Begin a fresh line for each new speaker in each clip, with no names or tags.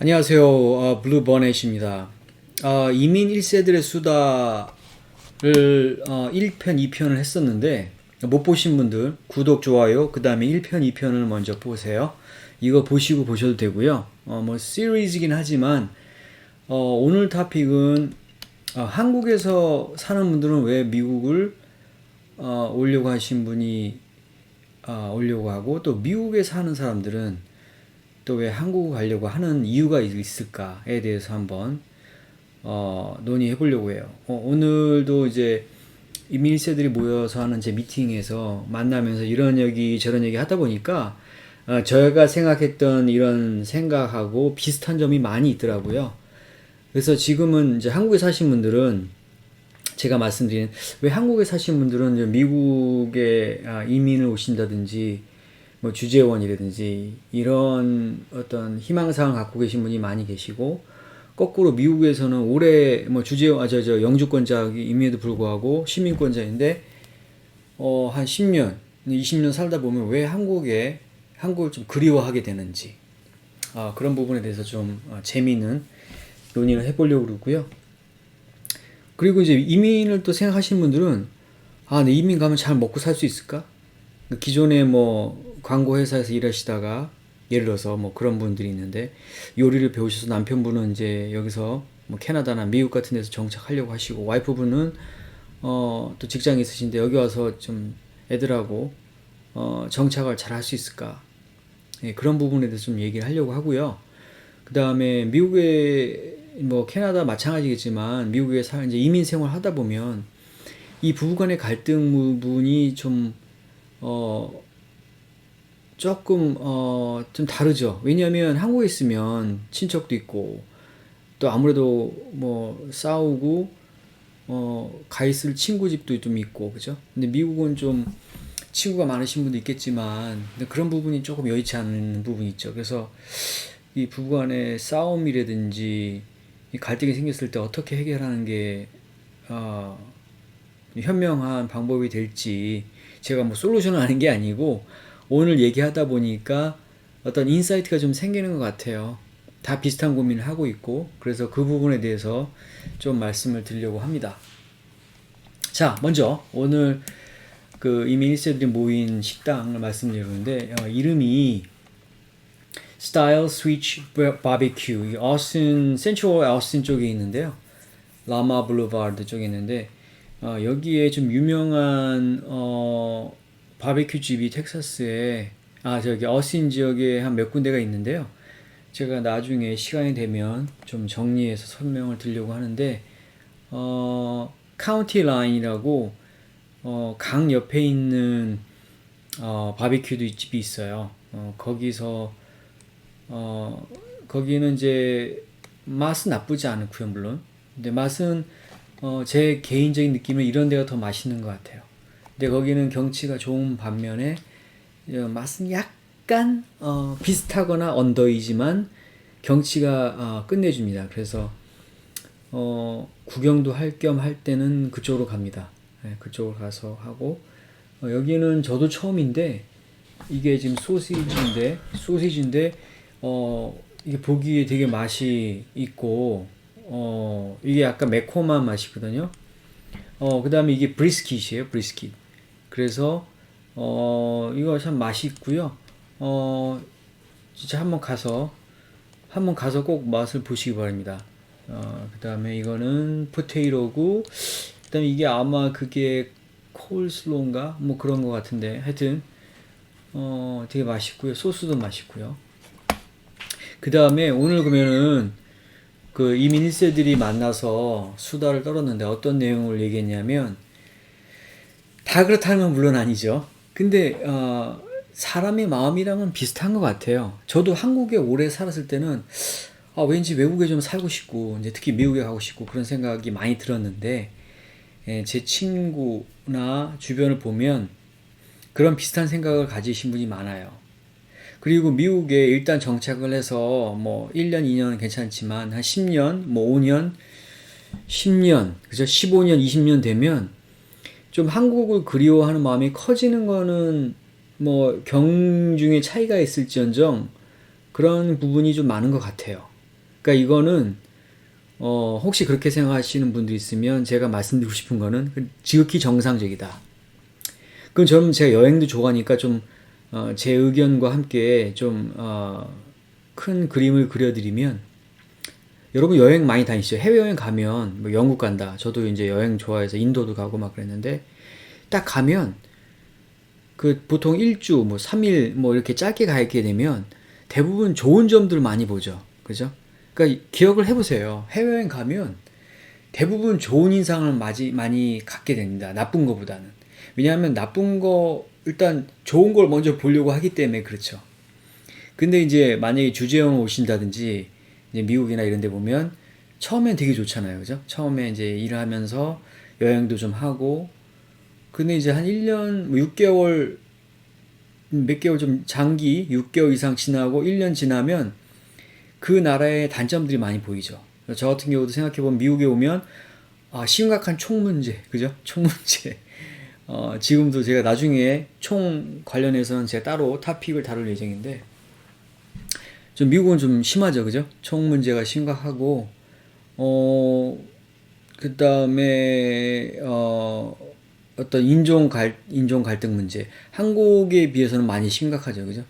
안녕하세요. 블루버넷입니다. 이민 1세들의 수다를 1편, 2편을 했었는데 못 보신 분들 구독, 좋아요, 그 다음에 1편, 2편을 먼저 보세요. 이거 보시고 보셔도 되고요. 시리즈이긴 하지만 오늘 토픽은 한국에서 사는 분들은 왜 미국을 오려고 하신 분이 오려고 하고, 또 미국에 사는 사람들은 또 왜 한국 가려고 하는 이유가 있을까에 대해서 한번 논의해 보려고 해요. 오늘도 이제 이민 1세들이 모여서 하는 제 미팅에서 만나면서 이런 얘기 저런 얘기 하다 보니까 저희가 생각했던 이런 생각하고 비슷한 점이 많이 있더라고요. 그래서 지금은 이제 한국에 사신 분들은 제가 말씀드린, 왜 한국에 사신 분들은 미국에 이민을 오신다든지 뭐 주재원이라든지 이런 어떤 희망사항을 갖고 계신 분이 많이 계시고, 거꾸로 미국에서는 올해 뭐 주재원, 영주권자임에도 불구하고 시민권자인데 한 10년, 20년 살다 보면 왜 한국을 좀 그리워하게 되는지, 그런 부분에 대해서 좀 재미있는 논의를 해보려고 그러고요. 그리고 이제 이민을 또 생각하시는 분들은 내 이민 가면 잘 먹고 살 수 있을까? 기존에 뭐 광고 회사에서 일하시다가 예를 들어서 뭐 그런 분들이 있는데 요리를 배우셔서 남편분은 이제 여기서 뭐 캐나다나 미국 같은 데서 정착하려고 하시고, 와이프분은 또 직장이 있으신데 여기 와서 좀 애들하고 정착을 잘 할 수 있을까? 예, 그런 부분에 대해서 좀 얘기를 하려고 하고요. 그 다음에 미국에 뭐 캐나다 마찬가지겠지만 미국에 이제 이민 생활 하다 보면 이 부부 간의 갈등 부분이 좀 조금 좀 다르죠. 왜냐하면 한국에 있으면 친척도 있고, 또 아무래도 뭐 싸우고 가 있을 친구 집도 좀 있고, 그죠? 근데 미국은 좀 친구가 많으신 분도 있겠지만 근데 그런 부분이 조금 여의치 않은 부분이 있죠. 그래서 이 부부간의 싸움이라든지 이 갈등이 생겼을 때 어떻게 해결하는 게 현명한 방법이 될지, 제가 뭐 솔루션을 아는 게 아니고 오늘 얘기하다 보니까 어떤 인사이트가 좀 생기는 것 같아요. 다 비슷한 고민을 하고 있고, 그래서 그 부분에 대해서 좀 말씀을 드리려고 합니다. 자, 먼저 오늘 그 이민 1세들이 모인 식당을 말씀드리는데 이름이 Style Switch Barbecue, 센트럴 오스틴 쪽에 있는데요. 라마 블루바드 쪽에 있는데 여기에 좀 유명한 바베큐 집이 텍사스에 어신 지역에 한 몇 군데가 있는데요. 제가 나중에 시간이 되면 좀 정리해서 설명을 드리려고 하는데 카운티 라인이라고 강 옆에 있는 바베큐 집이 있어요. 거기는 이제 맛은 나쁘지 않고요, 물론. 근데 맛은 제 개인적인 느낌은 이런 데가 더 맛있는 것 같아요. 근데 거기는 경치가 좋은 반면에 맛은 약간 비슷하거나 언더이지만 경치가 끝내줍니다. 그래서 구경도 할 겸 할 때는 그쪽으로 갑니다. 네, 그쪽으로 가서 하고, 여기는 저도 처음인데 이게 지금 소시지인데 이게 보기에 되게 맛이 있고 이게 약간 매콤한 맛이거든요. 그 다음에 이게 브리스킷이에요, 브리스킷. 그래서 이거 참 맛있고요. 진짜 한번 가서 꼭 맛을 보시기 바랍니다. 그 다음에 이거는 포테이로고, 그 다음에 이게 아마 그게 콜슬로인가 뭐 그런 것 같은데, 하여튼 되게 맛있고요. 소스도 맛있고요. 그 다음에 오늘 그러면은 그 이민 1세들이 만나서 수다를 떨었는데 어떤 내용을 얘기했냐면, 다 그렇다면 물론 아니죠. 근데 사람의 마음이랑은 비슷한 것 같아요. 저도 한국에 오래 살았을 때는 왠지 외국에 좀 살고 싶고, 이제 특히 미국에 가고 싶고 그런 생각이 많이 들었는데, 제 친구나 주변을 보면 그런 비슷한 생각을 가지신 분이 많아요. 그리고 미국에 일단 정착을 해서 뭐 1년, 2년 괜찮지만 한 10년, 뭐 5년, 10년, 그죠? 15년, 20년 되면 좀 한국을 그리워하는 마음이 커지는 거는 뭐 경중의 차이가 있을지언정 그런 부분이 좀 많은 것 같아요. 그러니까 이거는 혹시 그렇게 생각하시는 분도 있으면 제가 말씀드리고 싶은 거는 지극히 정상적이다. 그럼 저는 제가 여행도 좋아하니까 좀 제 의견과 함께 좀 큰 그림을 그려드리면, 여러분 여행 많이 다니시죠? 해외여행 가면 뭐 영국 간다. 저도 이제 여행 좋아해서 인도도 가고 막 그랬는데, 딱 가면 그 보통 1주 뭐 3일 뭐 이렇게 짧게 가게 되면 대부분 좋은 점들 많이 보죠. 그죠? 그러니까 기억을 해보세요. 해외여행 가면 대부분 좋은 인상을 많이 갖게 됩니다. 나쁜 거보다는. 왜냐하면 나쁜 거, 일단 좋은 걸 먼저 보려고 하기 때문에 그렇죠. 근데 이제 만약에 주재원 오신다든지, 이제 미국이나 이런 데 보면 처음엔 되게 좋잖아요. 그죠? 처음에 이제 일하면서 여행도 좀 하고, 근데 이제 한 1년, 뭐 6개월, 몇 개월 좀 장기, 6개월 이상 지나고 1년 지나면 그 나라의 단점들이 많이 보이죠. 저 같은 경우도 생각해보면 미국에 오면, 심각한 총 문제, 그죠? 총 문제. 지금도 제가 나중에 총 관련해서는 제가 따로 토픽을 다룰 예정인데, 좀 미국은 좀 심하죠, 그죠? 총 문제가 심각하고, 그 다음에, 어떤 인종 갈등 문제. 한국에 비해서는 많이 심각하죠, 그죠?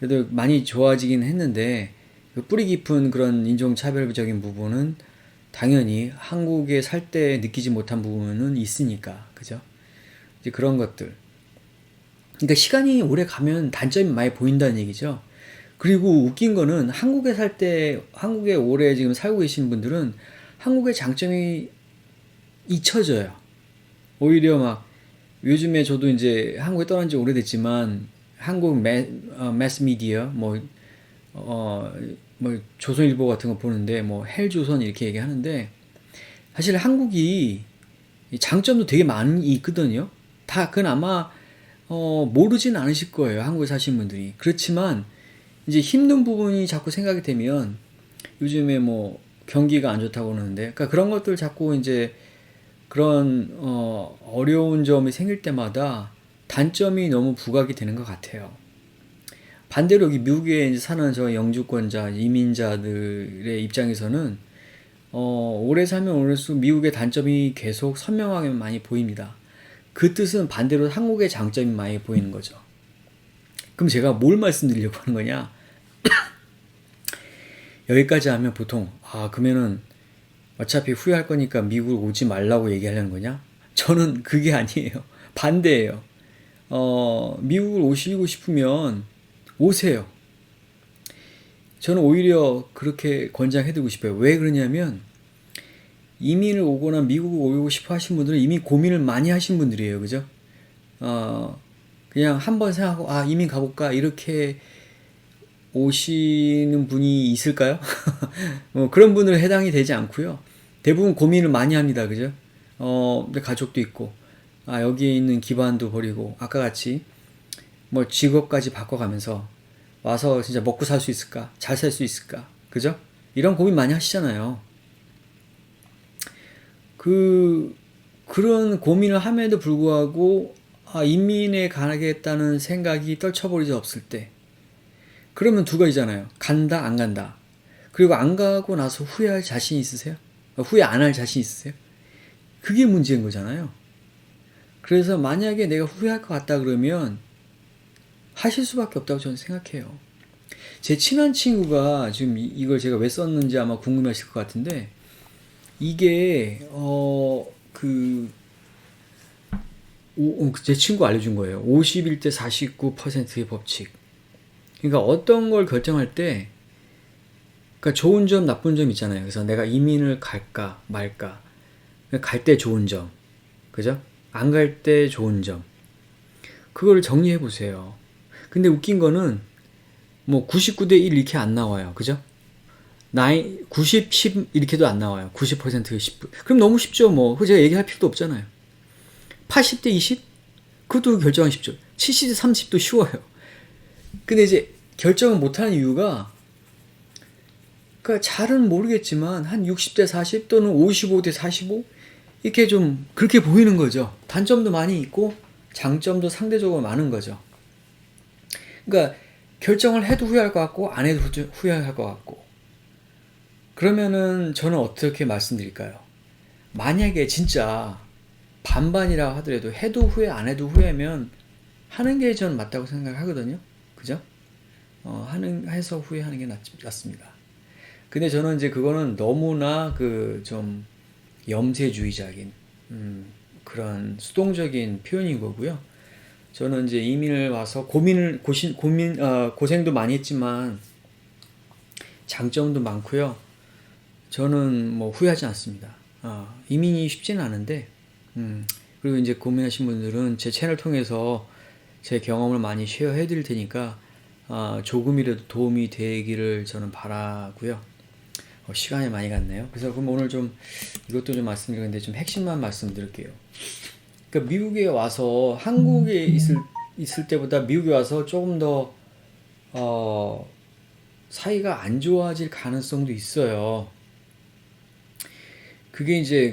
그래도 많이 좋아지긴 했는데, 그 뿌리 깊은 그런 인종차별적인 부분은 당연히 한국에 살 때 느끼지 못한 부분은 있으니까, 그죠? 이제 그런 것들. 그러니까 시간이 오래 가면 단점이 많이 보인다는 얘기죠. 그리고 웃긴 거는 한국에 살 때, 한국에 오래 지금 살고 계신 분들은 한국의 장점이 잊혀져요. 오히려 막 요즘에 저도 이제 한국에 떠난 지 오래됐지만 한국 매스 미디어 뭐 조선일보 같은 거 보는데 뭐 헬조선 이렇게 얘기하는데, 사실 한국이 장점도 되게 많이 있거든요. 다 그건 아마 모르진 않으실 거예요, 한국에 사신 분들이. 그렇지만 이제 힘든 부분이 자꾸 생각이 되면, 요즘에 뭐 경기가 안 좋다고 그러는데, 그러니까 그런 것들 자꾸 이제 그런 어려운 점이 생길 때마다 단점이 너무 부각이 되는 것 같아요. 반대로 여기 미국에 이제 사는 저 영주권자, 이민자들의 입장에서는 오래 살면 오래할수록 미국의 단점이 계속 선명하게 많이 보입니다. 그 뜻은 반대로 한국의 장점이 많이 보이는 거죠. 그럼 제가 뭘 말씀드리려고 하는 거냐? 여기까지 하면 보통 그러면은 어차피 후회할 거니까 미국 오지 말라고 얘기하려는 거냐? 저는 그게 아니에요. 반대예요. 미국을 오시고 싶으면 오세요. 저는 오히려 그렇게 권장해드리고 싶어요. 왜 그러냐면, 이민을 오거나 미국을 오고 싶어 하신 분들은 이미 고민을 많이 하신 분들이에요. 그죠? 그냥 한번 생각하고, 이민 가볼까? 이렇게 오시는 분이 있을까요? 그런 분들은 해당이 되지 않고요. 대부분 고민을 많이 합니다. 그죠? 내 가족도 있고, 여기에 있는 기반도 버리고, 아까 같이 뭐 직업까지 바꿔가면서 와서 진짜 먹고 살 수 있을까? 잘 살 수 있을까? 그죠? 이런 고민 많이 하시잖아요. 그런 고민을 함에도 불구하고, 인민에 가겠다는 생각이 떨쳐버리지 없을 때, 그러면 두 가지잖아요. 간다, 안 간다. 그리고 안 가고 나서 후회할 자신 있으세요? 후회 안 할 자신 있으세요? 그게 문제인 거잖아요. 그래서 만약에 내가 후회할 것 같다 그러면 하실 수밖에 없다고 저는 생각해요. 제 친한 친구가 지금 이걸 제가 왜 썼는지 아마 궁금하실 것 같은데, 이게 제 친구 알려준 거예요. 51대 49%의 법칙. 그러니까 어떤 걸 결정할 때, 그러니까 좋은 점, 나쁜 점 있잖아요. 그래서 내가 이민을 갈까 말까. 갈 때 좋은 점, 그죠? 안 갈 때 좋은 점. 그걸 정리해 보세요. 근데 웃긴 거는 뭐 99대 1 이렇게 안 나와요. 그죠? 90, 10 이렇게도 안 나와요. 90% 10. 그럼 너무 쉽죠. 뭐 제가 얘기할 필요도 없잖아요. 80대 20? 그것도 결정하기 쉽죠. 70대 30도 쉬워요. 근데 이제 결정을 못하는 이유가, 그러니까 잘은 모르겠지만 한 60대 40 또는 55대 45 이렇게 좀 그렇게 보이는 거죠. 단점도 많이 있고 장점도 상대적으로 많은 거죠. 그러니까 결정을 해도 후회할 것 같고 안 해도 후회할 것 같고. 그러면은 저는 어떻게 말씀드릴까요? 만약에 진짜 반반이라 하더라도 해도 후회 안 해도 후회면 하는 게 전 맞다고 생각하거든요. 그죠? 해서 후회하는 게 낫습니다. 근데 저는 이제 그거는 너무나 그 좀 염세주의적인 그런 수동적인 표현인 거고요. 저는 이제 이민을 와서 고생도 많이 했지만 장점도 많고요. 저는 뭐 후회하지 않습니다. 이민이 쉽지는 않은데, 그리고 이제 고민하신 분들은 제 채널 통해서 제 경험을 많이 쉐어해 드릴 테니까, 조금이라도 도움이 되기를 저는 바라고요. 시간이 많이 갔네요. 그래서 그럼 오늘 좀 이것도 좀 말씀드리는데 좀 핵심만 말씀드릴게요. 그러니까 미국에 와서 한국에 있을 때보다 미국에 와서 조금 더 사이가 안 좋아질 가능성도 있어요. 그게 이제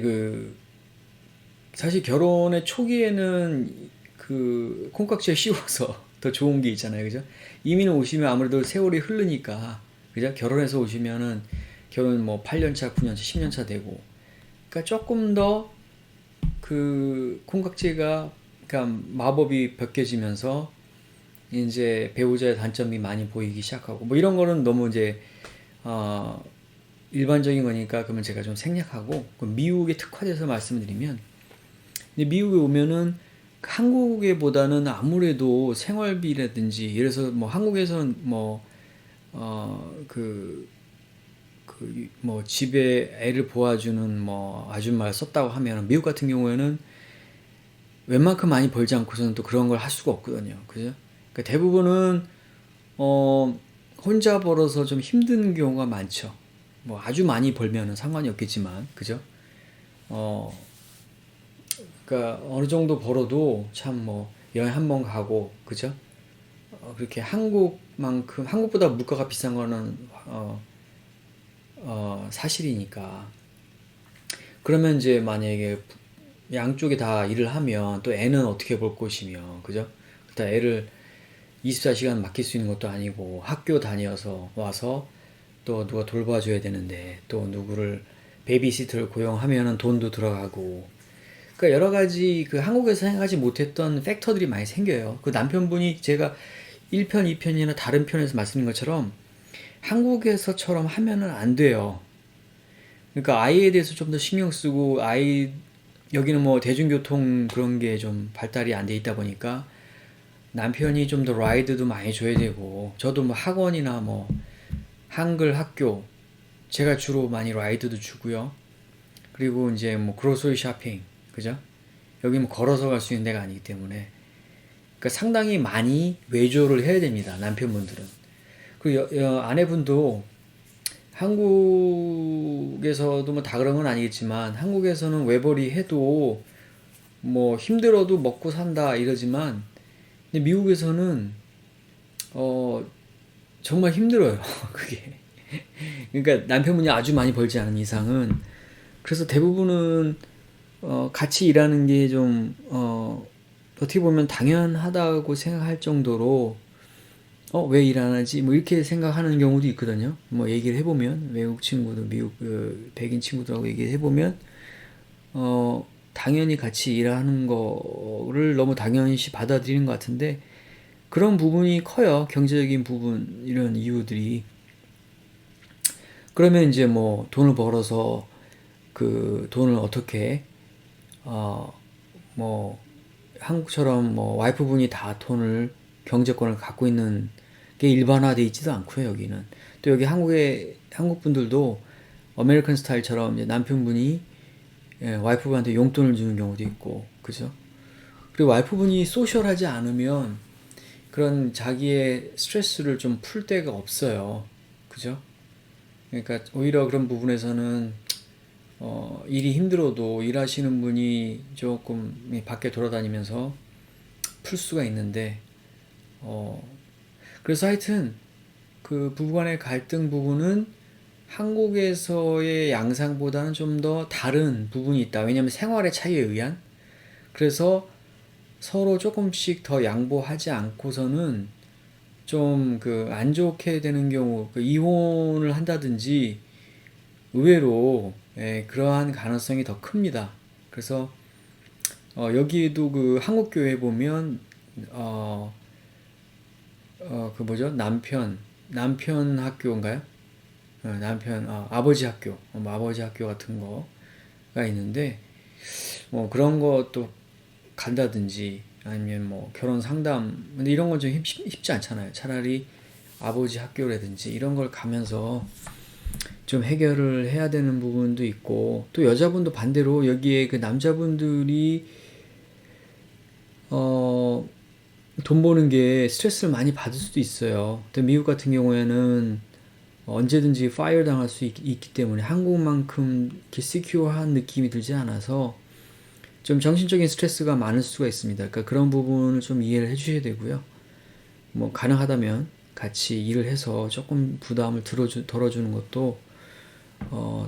사실 결혼의 초기에는 그 콩깍지가 씌워서 더 좋은 게 있잖아요. 그죠? 이민 오시면 아무래도 세월이 흐르니까, 그죠? 결혼해서 오시면은 결혼 뭐 8년 차, 9년 차, 10년 차 되고. 그러니까 조금 더 그 콩깍지가, 그러니까 마법이 벗겨지면서 이제 배우자의 단점이 많이 보이기 시작하고, 뭐 이런 거는 너무 이제 어, 일반적인 거니까 그러면 제가 좀 생략하고, 미국에 특화돼서 말씀드리면, 근데 미국에 오면은 한국에보다는 아무래도 생활비라든지, 예를 들어서 뭐 한국에서는 뭐 집에 애를 보아주는 뭐 아줌마를 썼다고 하면, 미국 같은 경우에는 웬만큼 많이 벌지 않고서는 또 그런 걸 할 수가 없거든요. 그죠? 그러니까 대부분은 혼자 벌어서 좀 힘든 경우가 많죠. 뭐 아주 많이 벌면은 상관이 없겠지만, 그죠? 어, 그러니까 어느 정도 벌어도 참 뭐 여행 한 번 가고, 그죠? 그렇게 한국보다 물가가 비싼 거는 사실이니까. 그러면 이제 만약에 양쪽에 다 일을 하면 또 애는 어떻게 볼 것이며, 그죠? 그다 애를 24시간 맡길 수 있는 것도 아니고 학교 다녀서 와서 또 누가 돌봐줘야 되는데, 또 누구를 베이비시터를 고용하면은 돈도 들어가고. 그러니까 여러 가지 그 한국에서 생각하지 못했던 팩터들이 많이 생겨요. 그 남편분이 제가 1편, 2편이나 다른 편에서 말씀드린 것처럼 한국에서처럼 하면은 안 돼요. 그러니까 아이에 대해서 좀 더 신경 쓰고, 여기는 뭐 대중교통 그런 게 좀 발달이 안 돼 있다 보니까 남편이 좀 더 라이드도 많이 줘야 되고, 저도 뭐 학원이나 뭐 한글 학교, 제가 주로 많이 라이드도 주고요. 그리고 이제 뭐 그로서리 쇼핑, 그죠? 여기 뭐 걸어서 갈 수 있는 데가 아니기 때문에, 그러니까 상당히 많이 외조를 해야 됩니다, 남편분들은. 그리고 아내분도 한국에서도 뭐 다 그런 건 아니겠지만, 한국에서는 외벌이 해도 뭐 힘들어도 먹고 산다 이러지만, 근데 미국에서는 어 정말 힘들어요. 그게. 그러니까 남편분이 아주 많이 벌지 않은 이상은. 그래서 대부분은 같이 일하는 게 좀 어떻게 보면 당연하다고 생각할 정도로, 왜 일 안 하지? 뭐 이렇게 생각하는 경우도 있거든요. 뭐 얘기를 해보면, 외국 친구들, 미국 백인 친구들하고 얘기를 해보면, 당연히 같이 일하는 거를 너무 당연시 받아들이는 것 같은데, 그런 부분이 커요. 경제적인 부분, 이런 이유들이. 그러면 이제 뭐 돈을 벌어서 그 돈을 어떻게, 어, 뭐 한국처럼 뭐 와이프분이 다 돈을, 경제권을 갖고 있는 게 일반화돼 있지도 않고요. 여기는 또 여기 한국 분들도 아메리칸 스타일처럼 이제 남편분이 와이프분한테 용돈을 주는 경우도 있고, 그죠? 그리고 와이프분이 소셜하지 않으면 그런 자기의 스트레스를 좀 풀 데가 없어요. 그죠? 그러니까 오히려 그런 부분에서는 일이 힘들어도 일하시는 분이 조금 밖에 돌아다니면서 풀 수가 있는데, 그래서 하여튼 그 부부간의 갈등 부분은 한국에서의 양상보다는 좀 더 다른 부분이 있다. 왜냐하면 생활의 차이에 의한. 그래서 서로 조금씩 더 양보하지 않고서는 좀 그 안 좋게 되는 경우, 그 이혼을 한다든지 의외로 그러한 가능성이 더 큽니다. 그래서 여기에도 그 한국교회 보면 그 뭐죠? 남편 학교인가요? 아버지 학교, 아버지 학교 같은 거가 있는데, 뭐 그런 것도 간다든지, 아니면 뭐 결혼 상담, 근데 이런 건 좀 쉽지 않잖아요. 차라리 아버지 학교라든지 이런 걸 가면서 좀 해결을 해야 되는 부분도 있고, 또 여자분도 반대로 여기에 그 남자분들이, 돈 버는 게 스트레스를 많이 받을 수도 있어요. 근데 미국 같은 경우에는 언제든지 파이어 당할 수 있기 때문에 한국만큼 이렇게 시큐어한 느낌이 들지 않아서 좀 정신적인 스트레스가 많을 수가 있습니다. 그러니까 그런 부분을 좀 이해를 해주셔야 되고요. 뭐 가능하다면 같이 일을 해서 조금 부담을 덜어주는 것도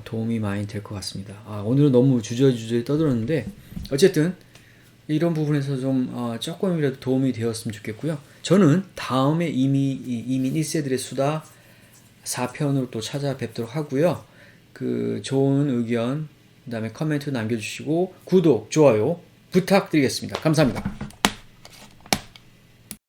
도움이 많이 될 것 같습니다. 오늘은 너무 주저주저 떠들었는데 어쨌든 이런 부분에서 좀 조금이라도 도움이 되었으면 좋겠고요. 저는 다음에 이민 1세들의 수다 4편으로 또 찾아뵙도록 하고요. 그 좋은 의견, 그 다음에 코멘트 남겨주시고 구독, 좋아요 부탁드리겠습니다. 감사합니다.